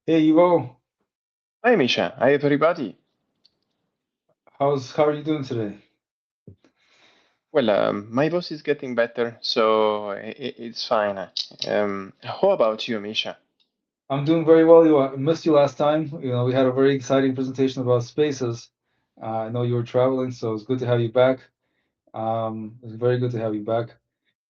Hey Ivo, Hi, Misha. Hi, everybody. how are you doing today? Well, my voice is getting better, so it's fine. How about you, Misha? I'm doing very well. I missed you last time. We had a very exciting presentation about spaces. I know you were traveling, so it's good to have you back. It's very good to have you back,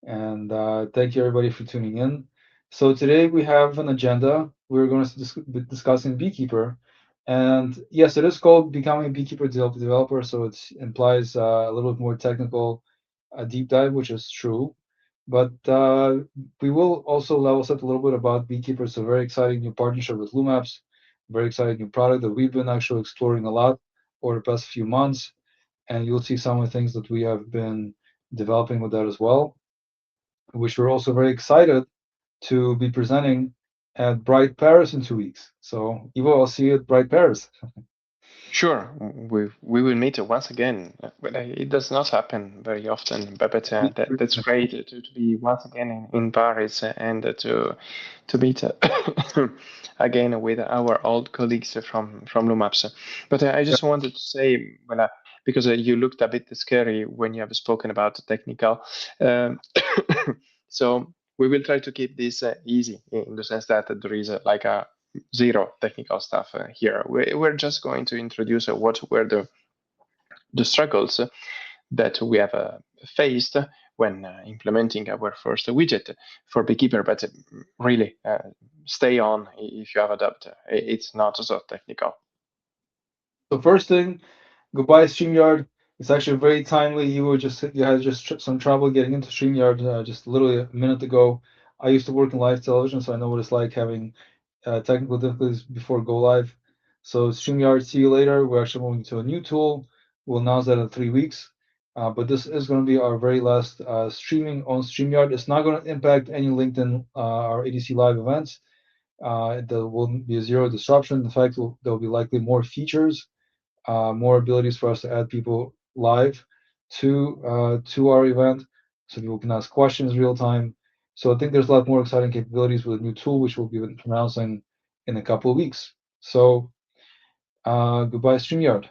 and thank you everybody for tuning in. So today we have an agenda. We're going to be discussing Beekeeper, and yes, it is called Becoming a Beekeeper Developer, so it implies a little bit more technical deep dive, which is true. But we will also level set a little bit about Beekeeper. It's a very exciting new partnership with Lumaps, very exciting new product that we've been actually exploring a lot over the past few months. And you'll see some of the things that we have been developing with that as well, which we're also very excited to be presenting at Bright Paris in 2 weeks. So, Ivo, I'll see you at Bright Paris. Sure, we will meet once again, but it does not happen very often. But that's great to be once again in Paris and to meet again with our old colleagues from Lumaps. But I Yeah. just wanted to say, well, because you looked a bit scary when you have spoken about the technical, um, so we will try to keep this easy in the sense that there is like a zero technical stuff here. We're just going to introduce what were the struggles that we have faced when implementing our first widget for Beekeeper. But really, stay on if you have a doubt. It's not so technical. So first thing, goodbye StreamYard. It's actually very timely. You had just some trouble getting into StreamYard just literally a minute ago. I used to work in live television, so I know what it's like having technical difficulties before go live. So StreamYard, see you later. We're actually moving to a new tool. We'll announce that in 3 weeks. But this is going to be our very last streaming on StreamYard. It's not going to impact any LinkedIn or ADC live events. There will be zero disruption. In fact, there will be likely more features, more abilities for us to add people live to our event, so people can ask questions real time. So I think there's a lot more exciting capabilities with a new tool, which we'll be announcing in a couple of weeks. So goodbye StreamYard.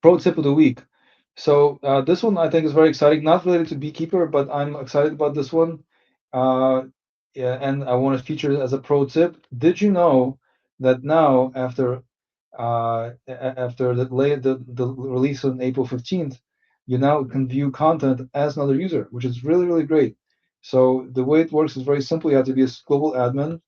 Pro tip of the week. So this one I think is very exciting, not related to Beekeeper, but I'm excited about this one. Yeah, and I want to feature it as a pro tip. Did you know that now, after the release on April 15th, you now can view content as another user, which is really, really great. So the way it works is very simple. You have to be a global admin,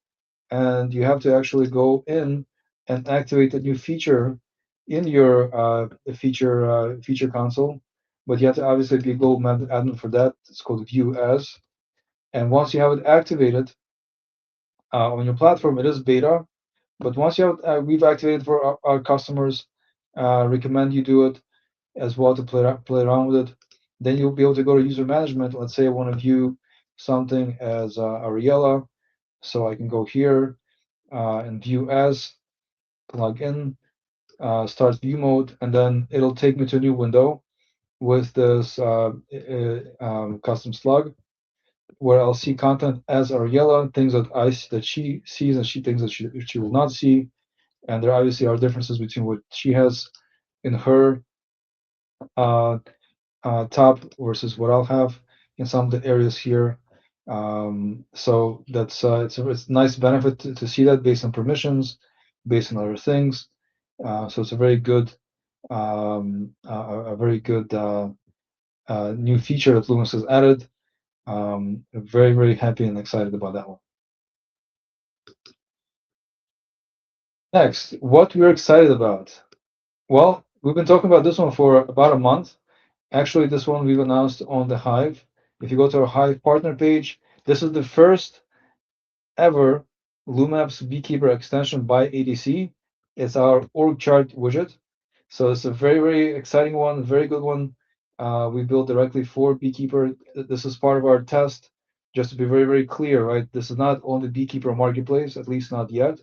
and you have to actually go in and activate a new feature in your feature console. But you have to obviously be a global admin for that. It's called View As. And once you have it activated on your platform, it is beta. But once you have, we've activated for our customers, recommend you do it as well to play around with it. Then you'll be able to go to user management. Let's say I want to view something as Ariella, so I can go here and view as, plug in, start view mode, and then it'll take me to a new window with this custom slug where I'll see content as Ariella, things that she sees and she thinks that she will not see. And there obviously are differences between what she has in her uh, top versus what I'll have in some of the areas here. So that's it's a nice benefit to see that based on permissions, based on other things. So it's a very good a very good new feature that Lumos has added. Very, very happy and excited about that one. Next, what we're excited about. Well, we've been talking about this one for about a month. Actually, this one we've announced on the Hive. If you go to our Hive partner page, this is the first ever Lumaps Beekeeper extension by ADC. It's our org chart widget. So it's a very, very exciting one, a very good one. We built directly for Beekeeper. This is part of our test. Just to be very, very clear, right? This is not on the Beekeeper marketplace, at least not yet.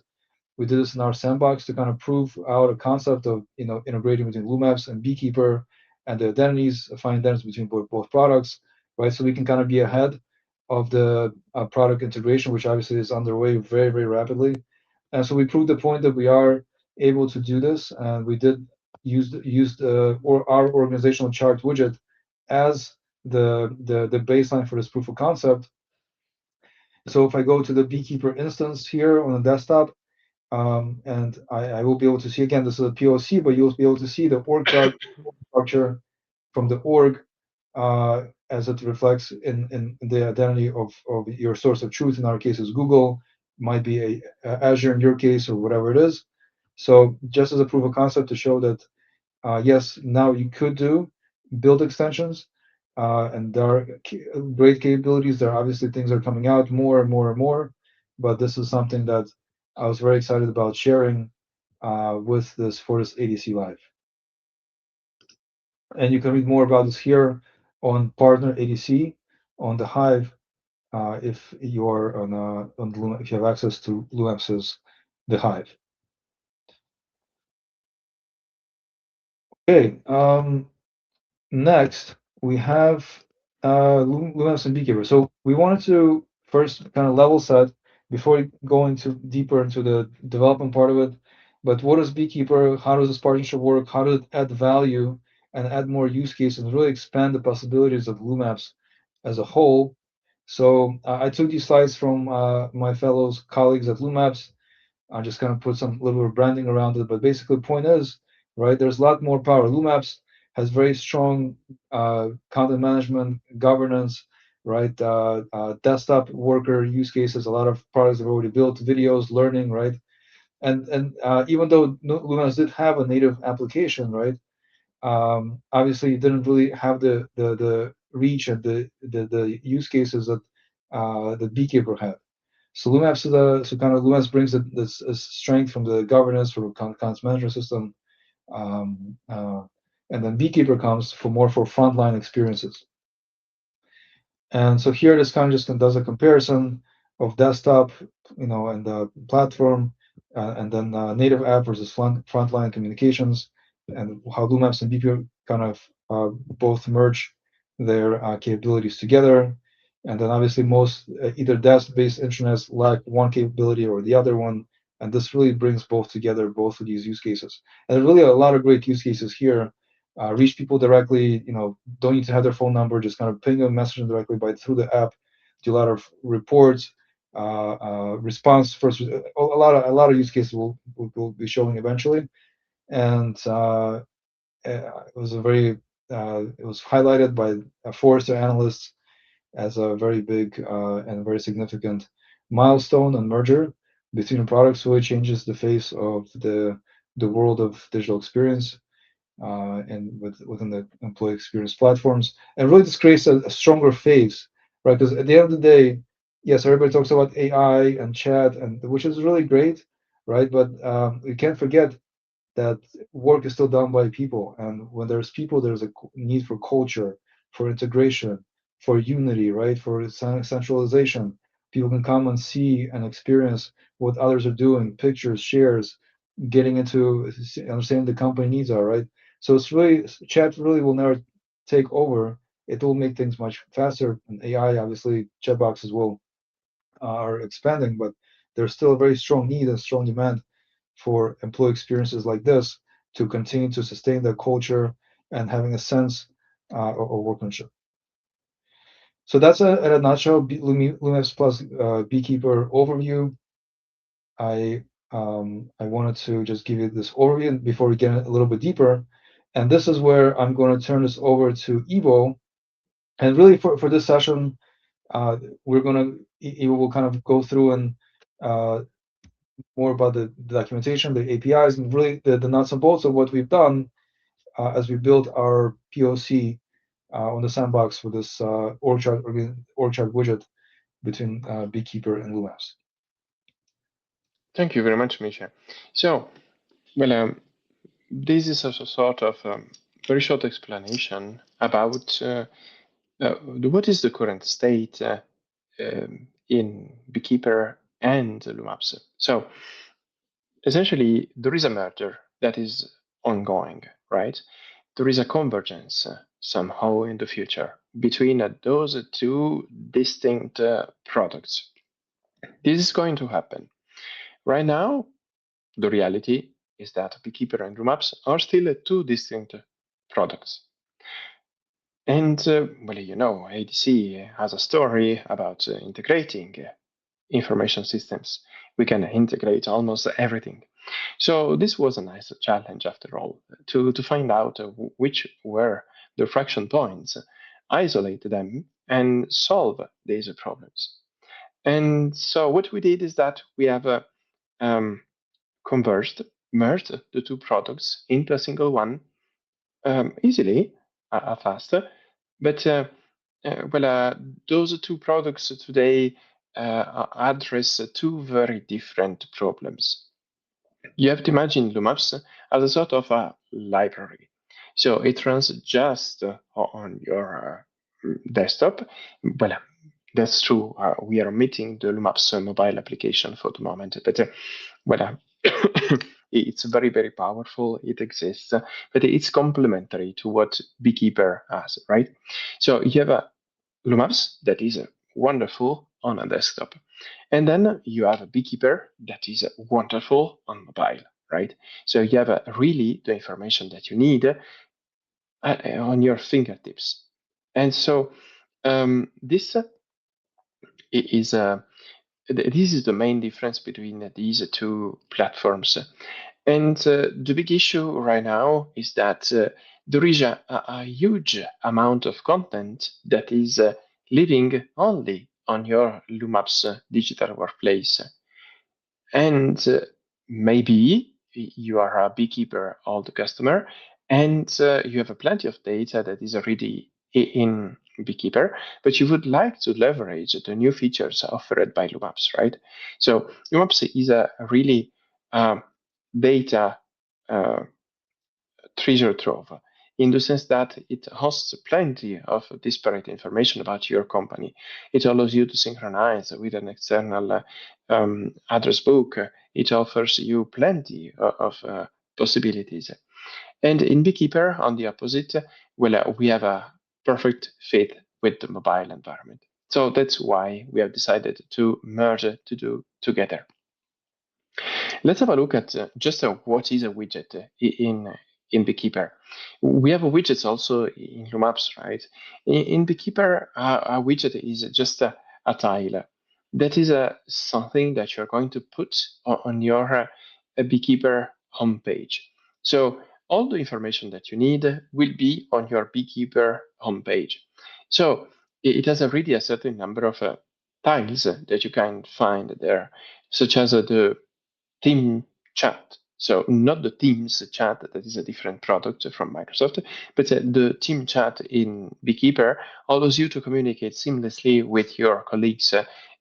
We did this in our sandbox to kind of prove out a concept of integrating between Lumaps and Beekeeper and the identities, finding identities between both products, right? So we can kind of be ahead of the product integration, which obviously is underway very, very rapidly. And so we proved the point that we are able to do this, and we did use our organizational chart widget as the baseline for this proof of concept. So if I go to the Beekeeper instance here on the desktop, and I will be able to see, again, this is a POC, but you'll be able to see the org chart structure from the org as it reflects in the identity of your source of truth. In our case, is Google, might be Azure in your case, or whatever it is. So just as a proof of concept to show that, yes, now you could build extensions, and there are great capabilities. There are obviously things that are coming out more and more and more, but this is something that I was very excited about sharing with this Fortis ADC Live. And you can read more about this here on Partner ADC on the Hive if you're on the if you have access to Lumaps's the Hive. Okay. Next, we have Lumaps and Beekeeper. So we wanted to first kind of level set before going deeper into the development part of it. But what is Beekeeper? How does this partnership work? How does it add value and add more use cases and really expand the possibilities of Lumaps as a whole? So I took these slides from my fellow colleagues at Lumaps. I just kind of put some little bit of branding around it. But basically, the point is, right, there's a lot more power. Lumaps has very strong content management, governance, right? Desktop worker use cases. A lot of products have already built, videos, learning, right? And even though Lumaps did have a native application, right? Obviously, it didn't really have the reach and the use cases that the Beekeeper had. So Lumaps Lumaps brings this strength from the governance, from content management system, and then Beekeeper comes for more for frontline experiences. And so here this kind of just does a comparison of desktop, and the platform, and then native app versus frontline communications, and how Lumaps and Beekeeper kind of both merge their capabilities together. And then obviously most either desk-based intranets lack one capability or the other one, and this really brings both together, both of these use cases. And there's really a lot of great use cases here. Reach people directly, don't need to have their phone number, just kind of ping a message directly through the app. Do a lot of reports, response first. A lot of use cases we'll be showing eventually. And it was it was highlighted by Forrester analysts as a very big and very significant milestone and merger between products. Really changes the face of the world of digital experience and within the employee experience platforms, and really this creates a stronger face, right? Because at the end of the day, yes, everybody talks about AI and chat, and which is really great, right? But we can't forget that work is still done by people, and when there's people, there's a need for culture, for integration, for unity, right? For centralization. People can come and see and experience what others are doing, pictures, shares, getting into understanding the company needs are, right? So it's really, chat really will never take over. It will make things much faster, and AI, obviously, chat boxes are expanding, but there's still a very strong need and strong demand for employee experiences like this to continue to sustain their culture and having a sense of workmanship. So that's at a nutshell, Lumaps plus Beekeeper overview. I wanted to just give you this overview before we get a little bit deeper. And this is where I'm going to turn this over to Ivo. And really for this session, we're going to, Ivo will kind of go through and more about the documentation, the APIs, and really the nuts and bolts of what we've done as we built our POC on the sandbox for this org chart widget between Beekeeper and Lumaps. Thank you very much, Misha. So, well, this is a sort of very short explanation about what is the current state in Beekeeper and Lumaps. So, essentially, there is a merger that is ongoing, right? There is a convergence somehow in the future between those two distinct products. This is going to happen Right now, the reality is that Beekeeper and Lumapps are still two distinct products. And well, you know, ADC has a story about integrating information systems. We can integrate almost everything. So this was a nice challenge after all, to find out which were the friction points, isolate them, and solve these problems. And so what we did is that we have um, merged the two products into a single one easily, faster. But well, those two products today address two very different problems. You have to imagine Lumapps as a sort of a library. So it runs just on your desktop. Well, that's true. We are omitting the Lumapps mobile application for the moment, but well, it's very, very powerful. It exists, but it's complementary to what Beekeeper has, right? So you have a Lumapps that is wonderful on a desktop. And then you have a Beekeeper that is wonderful on mobile, right? So you have really the information that you need on your fingertips. And so this is this is the main difference between these two platforms. And the big issue right now is that there is a huge amount of content that is living only on your Lumapps digital workplace. And maybe you are a Beekeeper old customer and you have plenty of data that is already in Beekeeper, but you would like to leverage the new features offered by Lumapps, right? So Lumapps is a really data uh, treasure trove in the sense that it hosts plenty of disparate information about your company. It allows you to synchronize with an external address book. It offers you plenty of possibilities. And in Beekeeper, on the opposite, well, we have a perfect fit with the mobile environment. So that's why we have decided to merge to do together. Let's have a look at just what is a widget in Beekeeper. We have widgets also in Lumapps, right? In Beekeeper, a widget is just a tile. That is something that you're going to put on your Beekeeper homepage. So all the information that you need will be on your Beekeeper homepage. So it has already a certain number of tiles that you can find there, such as the team chat. So not the Teams chat, that is a different product from Microsoft, but the team chat in Beekeeper allows you to communicate seamlessly with your colleagues,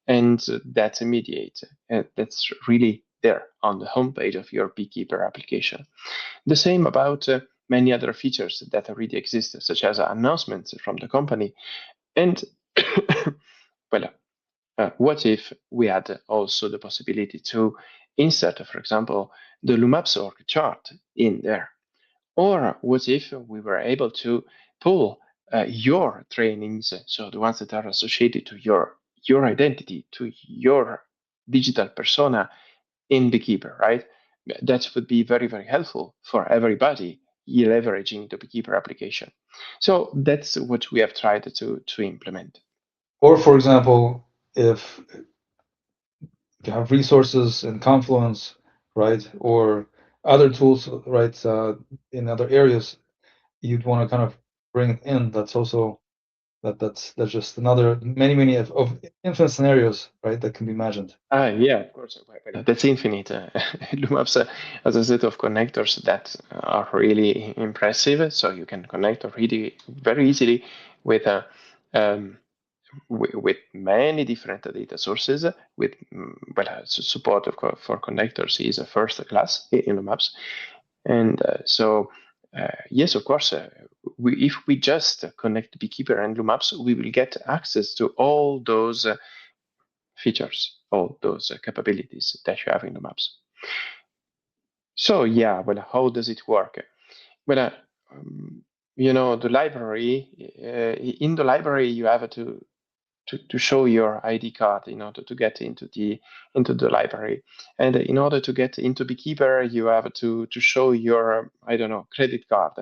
and that's immediate. That's really there on the homepage of your Beekeeper application. The same about many other features that already exist, such as announcements from the company. And well, what if we had also the possibility to insert, for example, the Lumapps org chart in there? Or what if we were able to pull your trainings, so the ones that are associated to your identity, to your digital persona in Beekeeper, right? That would be very, very helpful for everybody leveraging the Beekeeper application. So that's what we have tried to implement. Or for example, if you have resources in Confluence, right, or other tools, right, in other areas, you'd want to kind of bring it in. That's also that's just another many of infinite scenarios, right, that can be imagined. Yeah, of course. That's infinite. Lumapps has a set of connectors that are really impressive. So you can connect already very easily with um, with many different data sources. With support for connectors is a first class in Lumapps, and so yes, of course. If we just connect Beekeeper and Lumapps, we will get access to all those features, all those capabilities that you have in Lumapps. So yeah, well, how does it work? Well, you know, the library, in the library, you have to to show your ID card in order to get into the library. And in order to get into Beekeeper, you have to show your, I don't know, credit card.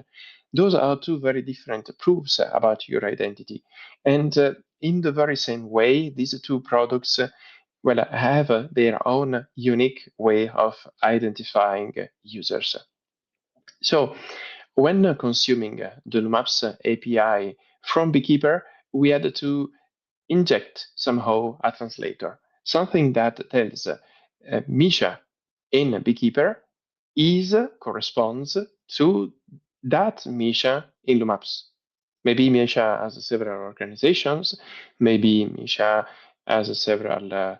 Those are two very different proofs about your identity. And in the very same way, these two products well, have their own unique way of identifying users. So when consuming the Lumaps API from Beekeeper, we had to inject somehow a translator, something that tells Misha in Beekeeper corresponds to that Misha in Lumaps. Maybe Misha has several organizations, maybe Misha has several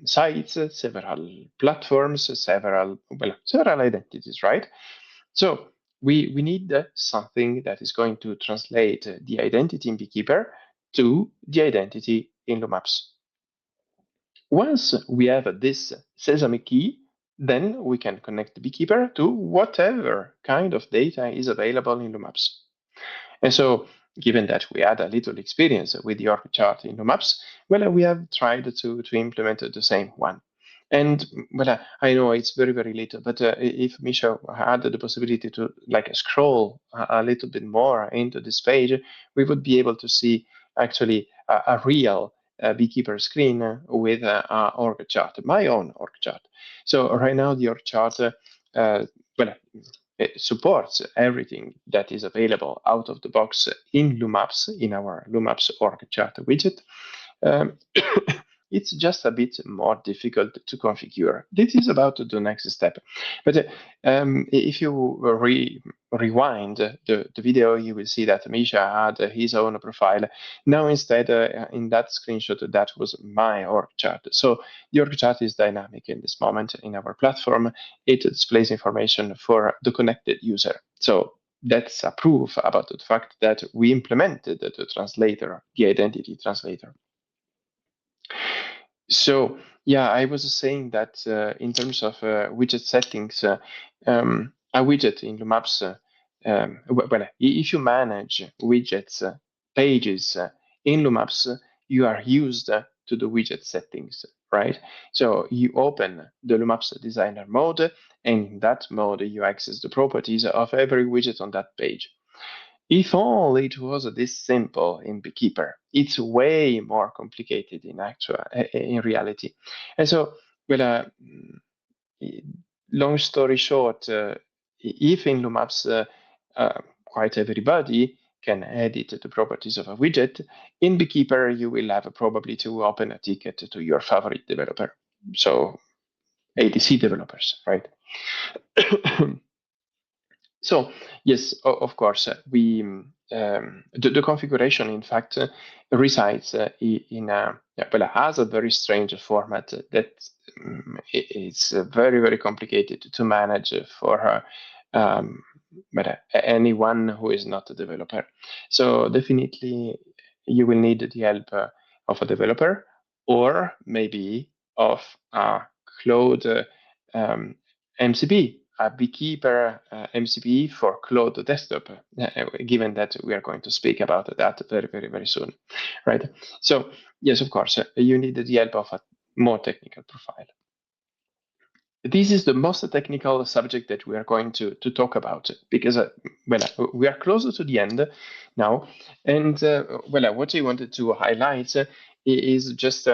sites, several platforms, several identities, right? So we need something that is going to translate the identity in Beekeeper to the identity in Lumaps. Once we have this Sesame key, then we can connect the Beekeeper to whatever kind of data is available in Lumaps. And so, given that we had a little experience with the org chart in Lumaps, well, we have tried to implement the same one. And well, I know it's very, very little, but if Misha had the possibility to like scroll a little bit more into this page, we would be able to see actually a real Beekeeper screen with our org chart, my own org chart. So right now the org chart, it supports everything that is available out of the box in Lumaps, in our Lumaps org chart widget. It's just a bit more difficult to configure. This is about the next step. But if you rewind the video, you will see that Misha had his own profile. Now instead, in that screenshot, that was my org chart. So the org chart is dynamic in this moment in our platform. It displays information for the connected user. So that's a proof about the fact that we implemented the translator, the identity translator. So yeah, I was saying that in terms of widget settings, a widget in Lumaps, well, if you manage widgets, pages in Lumaps, you are used to the widget settings, right? So you open the Lumaps designer mode, and in that mode, you access the properties of every widget on that page. If only it was this simple in Beekeeper. It's way more complicated in reality. And so, well, long story short, if in Lumaps quite everybody can edit the properties of a widget, in Beekeeper you will have probably to open a ticket to your favorite developer. So ADC developers, right? So yes, of course, the configuration, in fact, resides in has a very strange format that it's very, very complicated to manage for anyone who is not a developer. So definitely, you will need the help of a developer, or maybe of a Claude MCP, a Beekeeper MCP for Claude Desktop, given that we are going to speak about that very, very, very soon, right? So yes, of course, you need the help of a more technical profile. This is the most technical subject that we are going to talk about, because we are closer to the end now, and what I wanted to highlight is just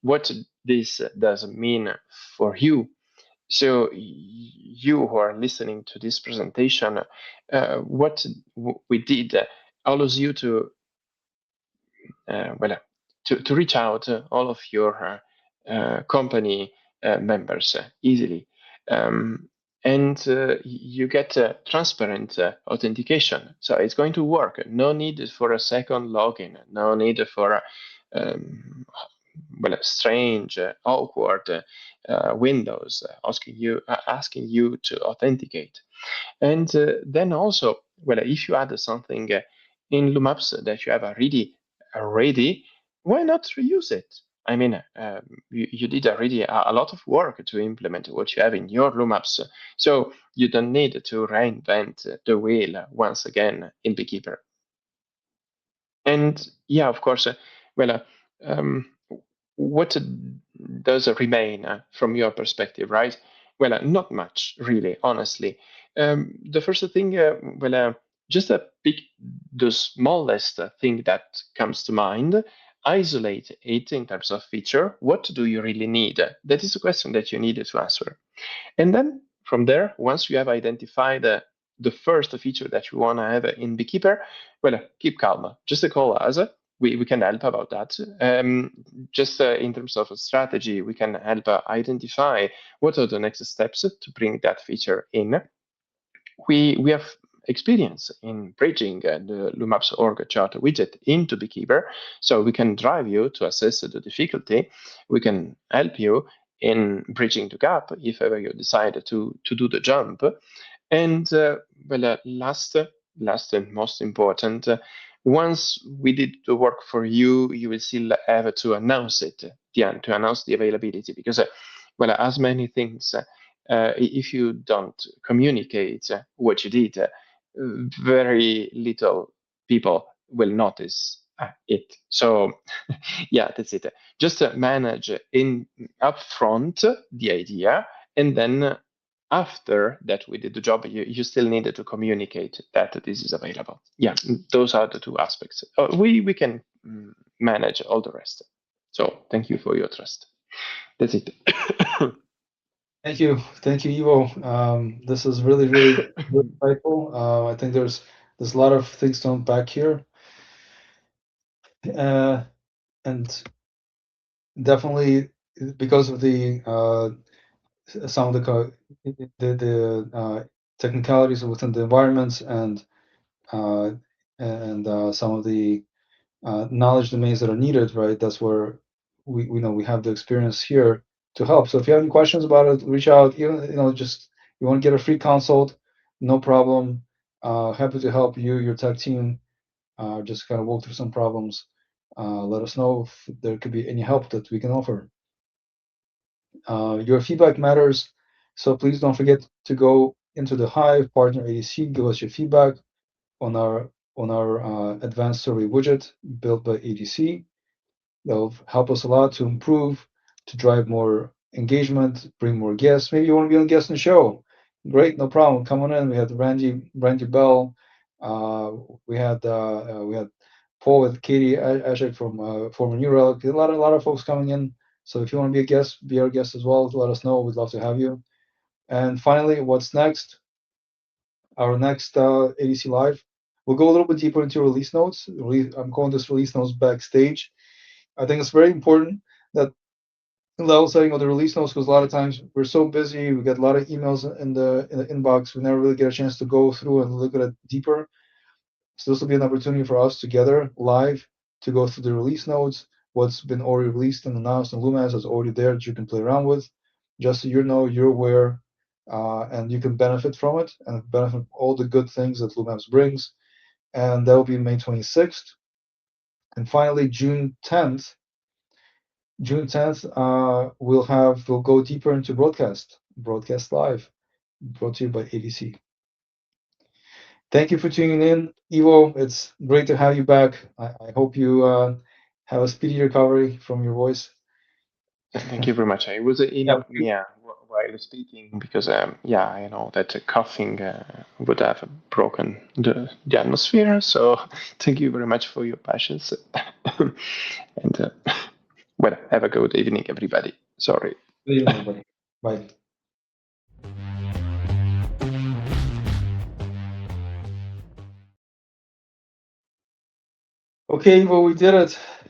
what this does mean for you. So you who are listening to this presentation, what we did allows you to to reach out all of your company members easily, and you get transparent authentication. So it's going to work. No need for a second login. No need for strange, awkward windows asking you to authenticate. And then also, if you add something in Lumaps that you have already, why not reuse it? I mean, you did already a lot of work to implement what you have in your Lumaps, so you don't need to reinvent the wheel once again in Beekeeper. And yeah, of course, what does remain from your perspective, right? Well, not much, really, honestly. The first thing, just pick the smallest thing that comes to mind, isolate it in terms of feature. What do you really need? That is a question that you needed to answer. And then from there, once you have identified the first feature that you want to have in Beekeeper, well, keep calm. Just call us. We can help about that. Just in terms of a strategy, we can help identify what are the next steps to bring that feature in. We have experience in bridging the Lumapps org chart widget into Beekeeper, so we can drive you to assess the difficulty. We can help you in bridging the gap if ever you decide to do the jump. And last and most important, once we did the work for you, you will still have to announce it, to announce the availability, because as many things, if you don't communicate what you did, very little people will notice it. So yeah, that's it. Just manage in upfront the idea, and then after that we did the job, you still needed to communicate that this is available. Yeah, those are the two aspects. We can manage all the rest. So thank you for your trust. That's it. Thank you, Ivo. This is really, really insightful. I think there's a lot of things to unpack here, and definitely because of the some of the technicalities within the environments and some of the knowledge domains that are needed, right? That's where we know we have the experience here to help. So if you have any questions about it, reach out. Just you want to get a free consult, no problem. Happy to help you, your tech team. Just kind of walk through some problems. Let us know if there could be any help that we can offer. Your feedback matters, so please don't forget to go into the Hive Partner ADC. Give us your feedback on our advanced survey widget built by ADC. That'll help us a lot to improve, to drive more engagement, bring more guests. Maybe you want to be on guest in the show. Great, no problem. Come on in. We had Randy Bell. We had Paul with Katie Ashek from former New Relic. A lot of folks coming in. So if you want to be a guest, be our guest as well. Let us know. We'd love to have you. And finally, what's next? Our next ADC Live. We'll go a little bit deeper into release notes. I'm calling this release notes backstage. I think it's very important that level setting of the release notes, because a lot of times we're so busy, we get a lot of emails in the inbox, we never really get a chance to go through and look at it deeper. So this will be an opportunity for us together live to go through the release notes, what's been already released and announced in Lumapps is already there that you can play around with, just so you're aware, and you can benefit from it and benefit from all the good things that Lumapps brings. And that will be May 26th. And finally, June 10th, we'll go deeper into broadcast live, brought to you by ADC. Thank you for tuning in, Ivo. It's great to have you back. I hope you have a speedy recovery from your voice. Thank you very much. I was in apnea while speaking because I know that coughing would have broken the atmosphere. So thank you very much for your patience. And have a good evening, everybody. Sorry. Good evening, everybody. Bye. Okay, well, we did it.